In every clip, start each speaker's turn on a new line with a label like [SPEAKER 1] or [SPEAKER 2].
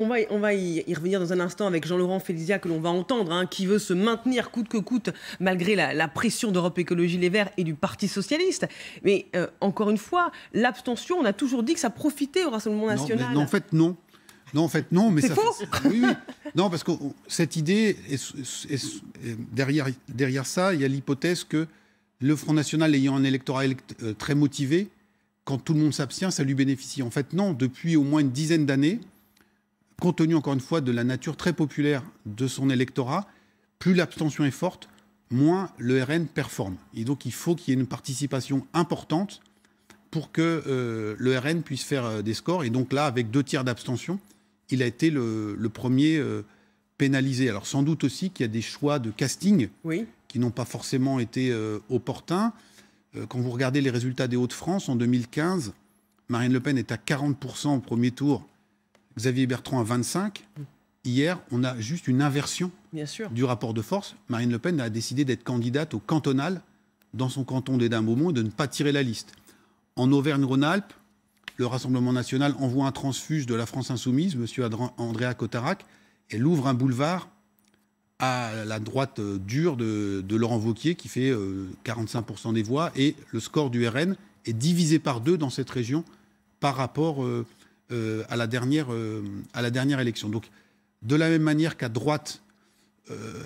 [SPEAKER 1] On va y revenir dans un instant avec Jean-Laurent Félicia que l'on va entendre, hein, qui veut se maintenir coûte que coûte malgré la pression d'Europe Écologie Les Verts et du Parti Socialiste. Mais encore une fois, l'abstention, on a toujours dit que ça profitait au Rassemblement National.
[SPEAKER 2] Non, en fait, non. Non, en fait, non. Mais
[SPEAKER 1] c'est faux.
[SPEAKER 2] Oui, oui. Non, parce que cette idée, derrière ça, il y a l'hypothèse que le Front National ayant un électorat très motivé, quand tout le monde s'abstient, ça lui bénéficie. En fait, non. Depuis au moins une dizaine d'années, compte tenu, encore une fois, de la nature très populaire de son électorat, plus l'abstention est forte, moins le RN performe. Et donc, il faut qu'il y ait une participation importante pour que le RN puisse faire des scores. Et donc là, avec 2 tiers d'abstention, il a été le premier pénalisé. Alors, sans doute aussi qu'il y a des choix de casting qui n'ont pas forcément été opportuns. Quand vous regardez les résultats des Hauts-de-France, en 2015, Marine Le Pen est à 40% au premier tour, Xavier Bertrand à 25%. Hier, on a juste une inversion du rapport de force. Marine Le Pen a décidé d'être candidate au cantonal dans son canton d'Édimbourg et de ne pas tirer la liste. En Auvergne-Rhône-Alpes, le Rassemblement national envoie un transfuge de la France insoumise, M. Andréa Cotarac, et l'ouvre un boulevard à la droite dure de Laurent Wauquiez, qui fait 45% des voix. Et le score du RN est divisé par 2 dans cette région par rapport à la dernière élection. Donc, de la même manière qu'à droite,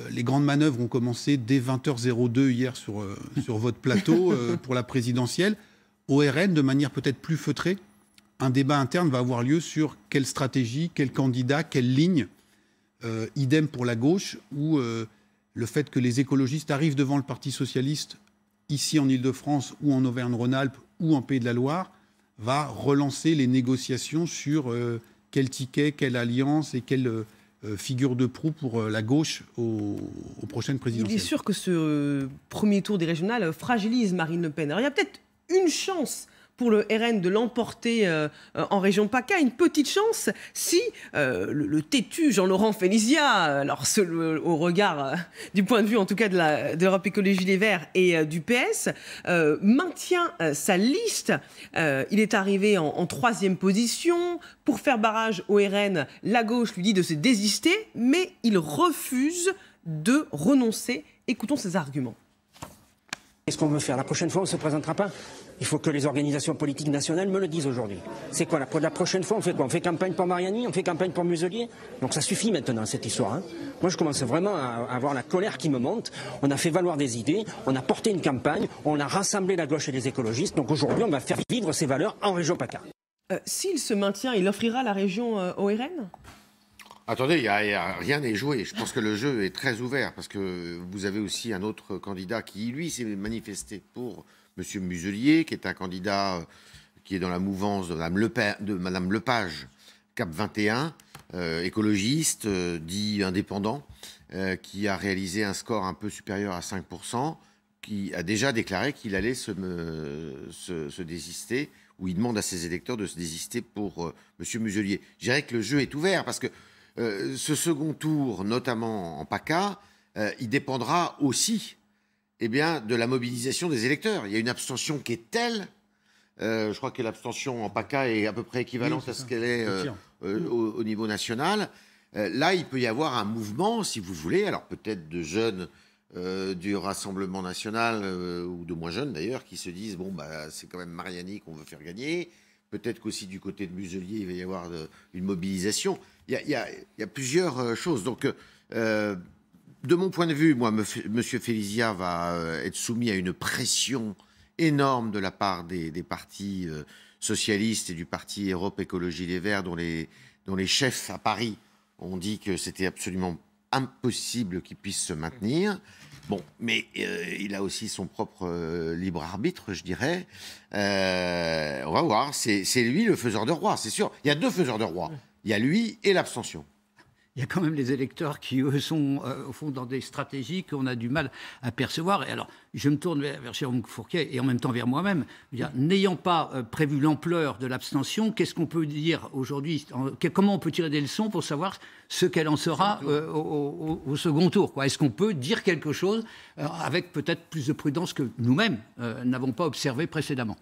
[SPEAKER 2] les grandes manœuvres ont commencé dès 20h02 hier sur votre plateau pour la présidentielle, au RN, de manière peut-être plus feutrée, un débat interne va avoir lieu sur quelle stratégie, quel candidat, quelle ligne. Idem pour la gauche, où le fait que les écologistes arrivent devant le Parti socialiste, ici en Ile-de-France ou en Auvergne-Rhône-Alpes ou en Pays de la Loire, va relancer les négociations sur quel ticket, quelle alliance et quelle figure de proue pour la gauche aux prochaines présidentielles.
[SPEAKER 1] Il est sûr que ce premier tour des régionales fragilise Marine Le Pen. Alors il y a peut-être une chance pour le RN de l'emporter en région PACA, une petite chance si le têtu Jean-Laurent Félicia, alors au regard du point de vue en tout cas de l'Europe Écologie Les Verts et du PS, maintient sa liste. Il est arrivé en 3e position. Pour faire barrage au RN, la gauche lui dit de se désister, mais il refuse de renoncer. Écoutons ses arguments.
[SPEAKER 3] Qu'est-ce qu'on veut faire? La prochaine fois, on ne se présentera pas. Il faut que les organisations politiques nationales me le disent aujourd'hui. C'est quoi la prochaine fois? On fait quoi? On fait campagne pour Mariani? On fait campagne pour Muselier? Donc ça suffit maintenant, cette histoire. Hein. Moi, je commence vraiment à avoir la colère qui me monte. On a fait valoir des idées, on a porté une campagne, on a rassemblé la gauche et les écologistes. Donc aujourd'hui, on va faire vivre ces valeurs en région PACA.
[SPEAKER 1] S'il se maintient, il offrira la région au RN?
[SPEAKER 4] Attendez, rien n'est joué. Je pense que le jeu est très ouvert parce que vous avez aussi un autre candidat qui, lui, s'est manifesté pour M. Muselier, qui est un candidat qui est dans la mouvance de Mme Lepage, Cap 21, écologiste, dit indépendant, qui a réalisé un score un peu supérieur à 5%, qui a déjà déclaré qu'il allait se désister, ou il demande à ses électeurs de se désister pour M. Muselier. Je dirais que le jeu est ouvert parce que ce second tour, notamment en PACA, il dépendra aussi de la mobilisation des électeurs. Il y a une abstention qui est telle, je crois que l'abstention en PACA est à peu près équivalente à ce qu'elle est au niveau national. Là, il peut y avoir un mouvement, si vous voulez, alors peut-être de jeunes du Rassemblement national, ou de moins jeunes d'ailleurs, qui se disent, bon, c'est quand même Mariani qu'on veut faire gagner. Peut-être qu'aussi du côté de Muselier, il va y avoir une mobilisation. Il y a plusieurs choses. Donc, de mon point de vue, moi, M. Félicia va être soumis à une pression énorme de la part des partis socialistes et du parti Europe Écologie Les Verts, dont les chefs à Paris ont dit que c'était absolument impossible qu'ils puissent se maintenir. Bon, mais il a aussi son propre libre arbitre, je dirais. On va voir. C'est lui le faiseur de roi, c'est sûr. Il y a 2 faiseurs de roi. Il y a lui et l'abstention.
[SPEAKER 5] Il y a quand même les électeurs qui, eux, sont au fond dans des stratégies qu'on a du mal à percevoir. Et alors, je me tourne vers Jérôme Fourquet et en même temps vers moi-même. N'ayant pas prévu l'ampleur de l'abstention, qu'est-ce qu'on peut dire aujourd'hui? Comment on peut tirer des leçons pour savoir ce qu'elle en sera au second tour? Est-ce qu'on peut dire quelque chose avec peut-être plus de prudence que nous-mêmes n'avons pas observé précédemment?